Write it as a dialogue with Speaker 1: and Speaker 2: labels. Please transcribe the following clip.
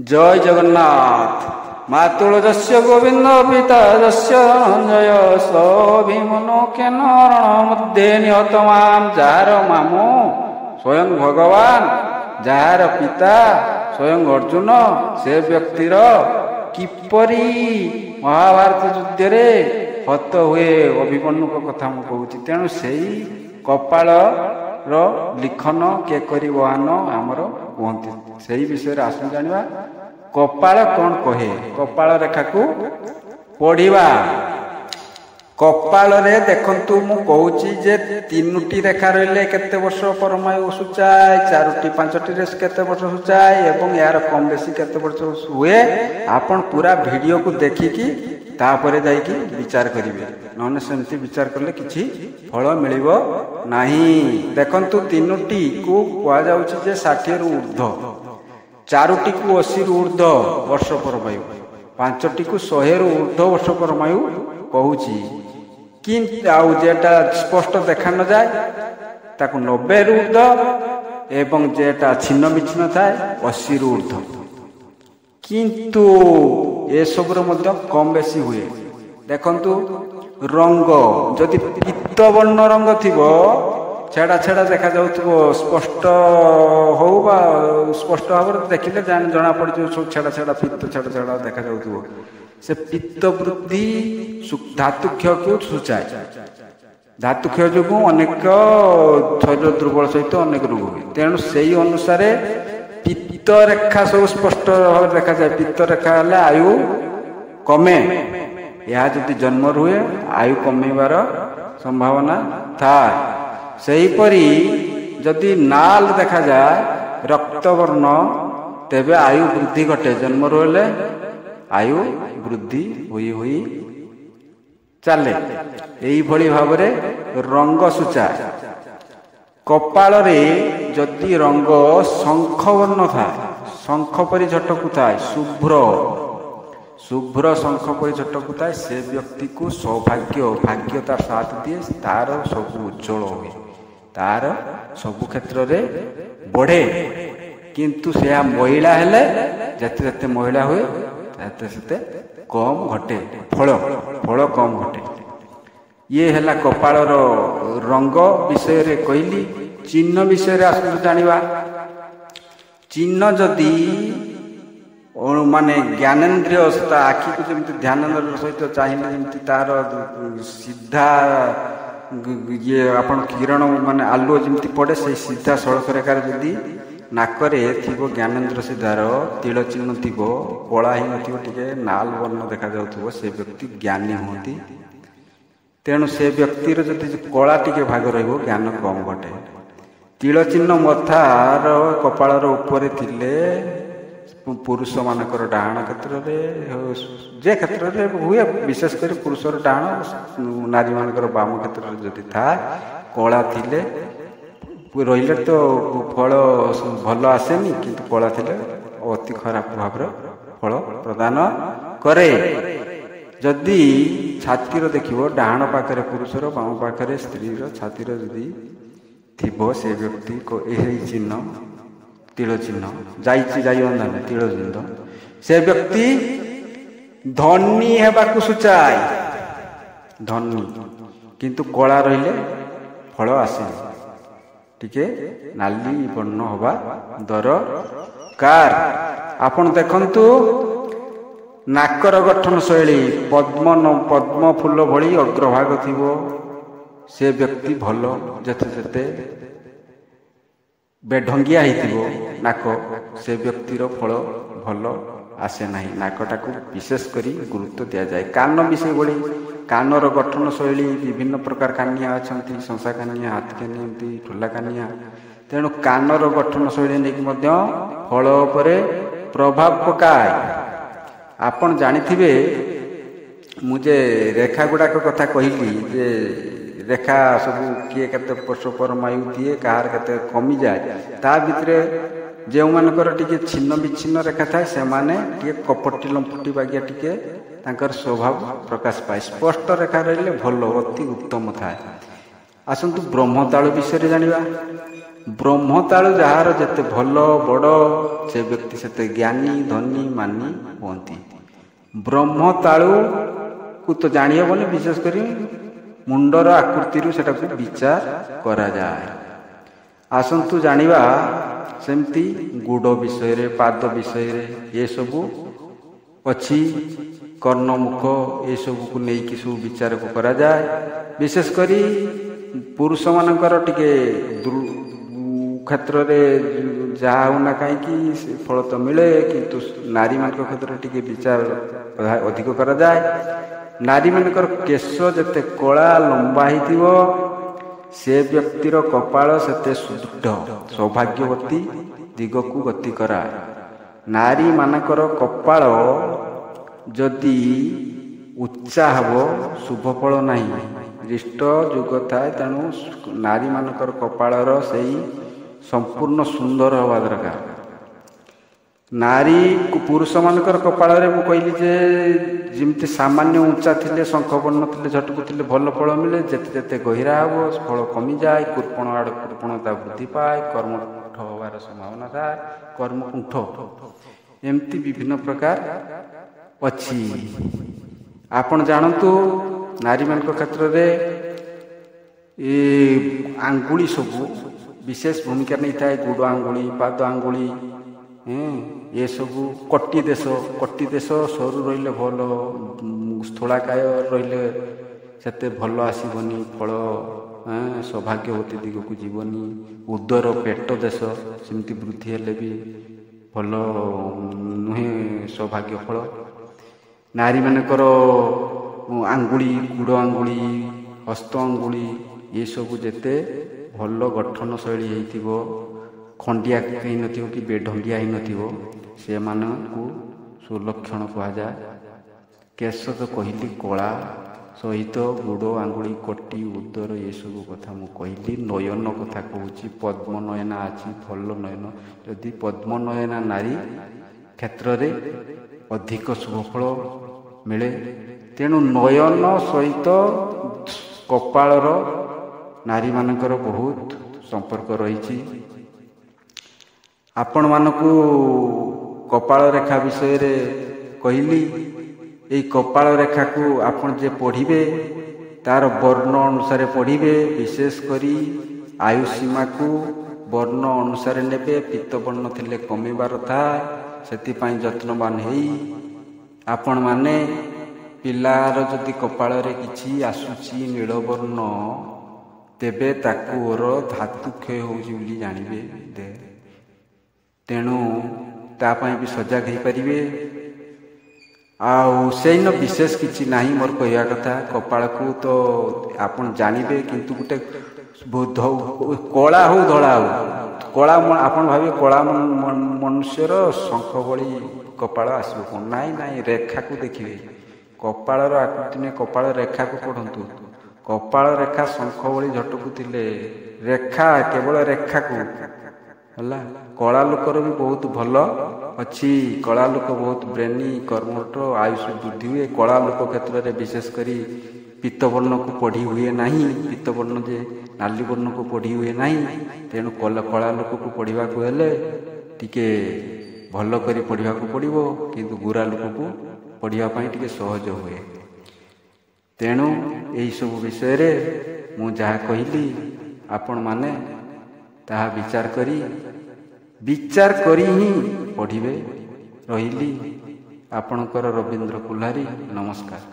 Speaker 1: जय जगन्नाथ। मातुलजस्य गोविंद पिता जस्य धनंजय सभीमनो के नरण मध्ये निहतमान। जार मामू स्वयं भगवान, जार पिता स्वयं अर्जुन, से व्यक्तिर किपरि महाभारत युद्ध रे हत हुए अभिमन्यु कथा मु कहूँ। तेणु से कपाल लिखन के करिवान आमर कहते से विषय आसु जाना। कपाल कौन कहे, कपाल रेखा को पढ़िबा। कपाल रे देखंतु मु कहूची जे तीनोटी रेखा रहिले केते वर्ष परमायु सूचाए, चारोटी पांचटी रे केते वर्ष सूचाए एवं यार कम बेसी केते वर्ष हुए। आपण पूरा वीडियो को देखिकी तापरे जाइकी विचार करिवे, नने सेमती विचार करले किछि फल मिलिबो नाही। देखंतु तीनोटी को कुआ जाउची जे 60 रु ऊर्ध्व, चारोटी को 80 रु ऊर्ध्व वर्ष परमायु, पांचटी को 100 रु ऊर्ध्व वर्ष परमायु कहूची। किंतु आउ जेटा स्पष्ट देखा न जाए ताकू 90 रु ऊर्ध्व एवं जेटा छिन्न विच्छिन्न थाए 80 रु ऊर्ध्व। किंतु ए सबरो मध्य कम बेसी हुए। देखंतु रंग जदि पीत वर्ण रंग थिबो छेड़ा छेड़ा देखा जाउथबो, स्पष्ट हो बा स्पष्ट भाव देखिले जना पड़ सब छेड़ा छेड़ा पीत छेड़ा छेड़ा देखा जाउथबो। से पित्त वृद्धि धातुक्ष को सूचाए। धातुक्ष जो अनेक शरीर दुर्बल सहित अनेक रोग हुए। तेणु से अनुसार पित्त रेखा सब स्पष्ट भाव देखा जाए। पित्त रेखा है आयु कमे, यह जदि जन्म हुए आयु कमेबार संभावना था। सेहीपरि जदि नाल देखा जाए रक्तवर्ण तेबे आयु वृद्धि घटे, जन्म हेले आयु वृद्धि हुई हुई चले। यही भली भावरे रंग सूचाए। कपाल रे जदि रंग शंख वर्ण था, शंख परि झटकु थाए, शुभ्र शुभ्र शंख परि झटकु थाए, से व्यक्ति को सौभाग्य भाग्य तार साथ दिए, तार सब उज्जवल हुए, तार सबु क्षेत्र रे बढ़े। किंतु से महिला हेले जते जते महिला हुए सेते सेते कम घटे, फल फल कम घटे। ये हैला कपालर रंग विषय रे कहली। चिन्ह विषय रे आसु जानिबा। चिन्ह जदि माने ज्ञानेन्द्रिय आखि को जमी ध्यान सहित चाहिए जमी तार सीधा ये आपण किरण माने आलुओ जमी पड़े से सीधा सड़क रेखार जदि नाकरे थी ज्ञानेन्द्र सीधार तिल चिन्ह थी कला ही टे नाल वर्ण देखा जाउथबो, से व्यक्ति ज्ञानी होती। तेणु से व्यक्तिर जदि कला टिके भाग रहिबो ज्ञान कम घटे। तिल चिन्ह मथार कपालर उपरे थिले पुरुष मानकर डाहाण क्षेत्र रे जे क्षेत्र रे हुए, विशेषकर पुरुषर डाहाण, नारी मानकर बाम क्षेत्र रे जदि था कला थिले रहिले तो फल भल आसेनी, किंतु कला थिले अति खराब भाव फल प्रदान करे। जदि छातीर देखिबो डाहाण पाखरे पुरुषर बाम पाखरे स्त्रीर छातीर जदि थिबो, से व्यक्ति को एही चिन्ह तिल चिन्ह जाइछि जाइबंधन तिल चिन्ह, से व्यक्ति धनी हेबाकु सूचाए। धनी किंतु कला रहिले फल आसेनी, टिके नाली वर्ण हवा दरकार। आपण देखंतु नाकर गठन शैली पद्म फूल भली अग्रभाग थिबो, से व्यक्ति भल। जते जते बेढंगिया हिथिबो नाक, से व्यक्तिर फल भल आसे नाही। नाकटा को विशेष करी गुरुत्व दिया जाए। कान विषय भली कानर गठन शैली विभिन्न प्रकार कानिया अछंती, संसा कानिया, हाथ कानिया, एमती ठुला कानिया। तेणु कानर गठन शैली नेकी मध्य फल उपरे प्रभाव पकाए। आपण जानिथिबे मुझे रेखा गुड़ाक कथा कहली जे रेखा सब किए केते वर्ष परमायु दिए, कहार केते कमी जाए। ता भितरे जो मानकर टिके छिन्न विच्छिन्न रेखा थाए से माने टिके कपटी लंपटी बागिया टिके तांकर स्वभाव प्रकाश पाए। स्पष्ट रेखा रहिले भल अति उत्तम थाए। ଆସନ୍ତୁ ବ୍ରହ୍ମତାଳୁ ବିଷୟରେ ଜାଣିବା। ବ୍ରହ୍ମତାଳୁ ଯାହାର ଯେତେ ଭଲ ବଡ଼ ସେ ବ୍ୟକ୍ତି ସେତେ ଜ୍ଞାନୀ ଧନୀ ମାନି ହୁଅନ୍ତି। ବ୍ରହ୍ମତାଳୁକୁ ତ ଜାଣିହେବନି, ବିଶେଷ କରି ମୁଣ୍ଡର ଆକୃତିରୁ ସେଟାକୁ ବିଚାର କରାଯାଏ। ଆସନ୍ତୁ ଜାଣିବା ସେମିତି ଗୁଡ଼ ବିଷୟରେ, ପାଦ ବିଷୟରେ, ଏସବୁ ଅଛି, କର୍ଣ୍ଣମୁଖ ଏସବୁକୁ ନେଇକି ସବୁ ବିଚାରକୁ କରାଯାଏ। ବିଶେଷ କରି ପୁରୁଷମାନଙ୍କର ଟିକେ କ୍ଷେତ୍ରରେ ଯାହା ହେଉନା କାହିଁକି ଫଳ ତ ମିଳେ, କିନ୍ତୁ ନାରୀମାନଙ୍କ କ୍ଷେତ୍ରରେ ଟିକେ ବିଚାର ଅଧିକ କରାଯାଏ। ନାରୀମାନଙ୍କର କେଶ ଯେତେ କଳା ଲମ୍ବା ହେଇଥିବ ସେ ବ୍ୟକ୍ତିର କପାଳ ସେତେ ସୁଦୃଢ଼ ସୌଭାଗ୍ୟବତୀ ଦିଗକୁ ଗତି କରାଏ। ନାରୀମାନଙ୍କର କପାଳ ଯଦି ଉଚ୍ଚା ହେବ ଶୁଭ ଫଳ ନାହିଁ, ରିଷ୍ଟ ଯୁଗ ଥାଏ। ତେଣୁ ନାରୀମାନଙ୍କର କପାଳର ସେଇ ସମ୍ପୂର୍ଣ୍ଣ ସୁନ୍ଦର ହେବା ଦରକାର। ନାରୀ ପୁରୁଷମାନଙ୍କର କପାଳରେ ମୁଁ କହିଲି ଯେ ଯେମିତି ସାମାନ୍ୟ ଉଞ୍ଚା ଥିଲେ, ଶଙ୍ଖବର୍ଣ୍ଣ ଥିଲେ, ଝଟକୁ ଥିଲେ ଭଲ ଫଳ ମିଳେ। ଯେତେ ଯେତେ ଗହିରା ହେବ ଫଳ କମିଯାଏ, କୃପଣ ଆଡ଼ କୃପଣତା ବୃଦ୍ଧି ପାଏ, କର୍ମକୁଣ୍ଠ ହେବାର ସମ୍ଭାବନା ଥାଏ, କର୍ମକୁଣ୍ଠ ଏମିତି ବିଭିନ୍ନ ପ୍ରକାର ଅଛି। ଆପଣ ଜାଣନ୍ତୁ ନାରୀମାନଙ୍କ କ୍ଷେତ୍ରରେ ଏ ଆଙ୍ଗୁଳି ସବୁ ବିଶେଷ ଭୂମିକା ନେଇଥାଏ। ଗୁଡ଼ ଆଙ୍ଗୁଳି, ପାଦ ଆଙ୍ଗୁଳି, ଏସବୁ କଟି ଦେଶ ସରୁ ରହିଲେ ଭଲ, ସ୍ଥୂଳାକାୟ ରହିଲେ ସେତେ ଭଲ ଆସିବନି ଫଳ, ସୌଭାଗ୍ୟବତୀ ଦିଗକୁ ଯିବନି। ଉଦର ପେଟ ଦେଶ ସେମିତି ବୃଦ୍ଧି ହେଲେ ବି ଭଲ ନୁହେଁ ସୌଭାଗ୍ୟ ଫଳ। ନାରୀମାନଙ୍କର ଆଙ୍ଗୁଳି, ଗୁଡ଼ ଆଙ୍ଗୁଳି, ହସ୍ତ ଆଙ୍ଗୁଳି ଏସବୁ ଯେତେ ଭଲ ଗଠନ ଶୈଳୀ ହେଇଥିବ, ଖଣ୍ଡିଆ ହେଇନଥିବ କି ବେଢଙ୍ଗିଆ ହେଇନଥିବ, ସେମାନଙ୍କୁ ସୁଲକ୍ଷଣ କୁହାଯାଏ। କେଶ ତ କହିଲି କଳା ସହିତ ଗୁଡ଼ ଆଙ୍ଗୁଳି, କଟି, ଉଦର ଏସବୁ କଥା ମୁଁ କହିଲି। ନୟନ କଥା କହୁଛି, ପଦ୍ମନୟନା ଅଛି, ଭଲ ନୟନ। ଯଦି ପଦ୍ମନୟନା ନାରୀ କ୍ଷେତ୍ରରେ ଅଧିକ ଶୁଭଫଳ ମିଳେ। ତେଣୁ ନୟନ ସହିତ କପାଳର ନାରୀମାନଙ୍କର ବହୁତ ସମ୍ପର୍କ ରହିଛି। ଆପଣମାନଙ୍କୁ କପାଳ ରେଖା ବିଷୟରେ କହିଲି। ଏଇ କପାଳ ରେଖାକୁ ଆପଣ ଯେ ପଢ଼ିବେ ତାର ବର୍ଣ୍ଣ ଅନୁସାରେ ପଢ଼ିବେ। ବିଶେଷ କରି ଆୟୁସୀମାକୁ ବର୍ଣ୍ଣ ଅନୁସାରେ ନେବେ। ପିତ୍ତବର୍ଣ୍ଣ ଥିଲେ କମିବାର ଥାଏ, ସେଥିପାଇଁ ଯତ୍ନବାନ ହେଇ ଆପଣମାନେ ପିଲାର ଯଦି କପାଳରେ କିଛି ଆସୁଛି ନୀଳବର୍ଣ୍ଣ, ତେବେ ତାକୁ ଓର ଧାତୁ କ୍ଷୟ ହେଉଛି ବୋଲି ଜାଣିବେ। ତେଣୁ ତା ପାଇଁ ବି ସଜାଗ ହେଇପାରିବେ। ଆଉ ସେଇନ ବିଶେଷ କିଛି ନାହିଁ ମୋର କହିବା କଥା। କପାଳକୁ ତ ଆପଣ ଜାଣିବେ, କିନ୍ତୁ ଗୋଟେ କଳା ହଉ ଧଳା ହଉ, କଳା ଆପଣ ଭାବିବେ କଳା ମନୁଷ୍ୟର ଶଙ୍ଖ ଭଳି କପାଳ ଆସିବ କ'ଣ? ନାଇଁ, ରେଖାକୁ ଦେଖିବେ। କପାଳର ଆକୃତି ନେଇ କପାଳ ରେଖାକୁ ପଢ଼ନ୍ତୁ। କପାଳ ରେଖା ଶଙ୍ଖ ଭଳି ଝଟକୁ ଥିଲେ, ରେଖା କେବଳ ରେଖାକୁ ହେଲା। କଳା ଲୋକର ବି ବହୁତ ଭଲ ଅଛି। କଳା ଲୋକ ବହୁତ ବ୍ରେନି, କର୍ମଠ, ଆୟୁଷ ବୃଦ୍ଧି ହୁଏ। କଳା ଲୋକ କ୍ଷେତ୍ରରେ ବିଶେଷ କରି ପିତ୍ତବର୍ଣ୍ଣକୁ ପଢ଼ି ହୁଏ ନାହିଁ। ପିତ୍ତବର୍ଣ୍ଣ ଯେ ନାଲି ବର୍ଣ୍ଣକୁ ପଢ଼ି ହୁଏ ନାହିଁ। ତେଣୁ କଳା ଲୋକକୁ ପଢ଼ିବାକୁ ହେଲେ ଟିକେ ଭଲ କରି ପଢ଼ିବାକୁ ପଡ଼ିବ, କିନ୍ତୁ ଗୋରା ଲୋକକୁ ପଢ଼ିବା ପାଇଁ ଟିକେ ସହଜ ହୁଏ। ତେଣୁ ଏହିସବୁ ବିଷୟରେ ମୁଁ ଯାହା କହିଲି ଆପଣମାନେ ତାହା ବିଚାର କରି ହିଁ ପଢ଼ିବେ। ରହିଲି ଆପଣଙ୍କର ରବୀନ୍ଦ୍ର କୁଲ୍ହାରୀ, ନମସ୍କାର।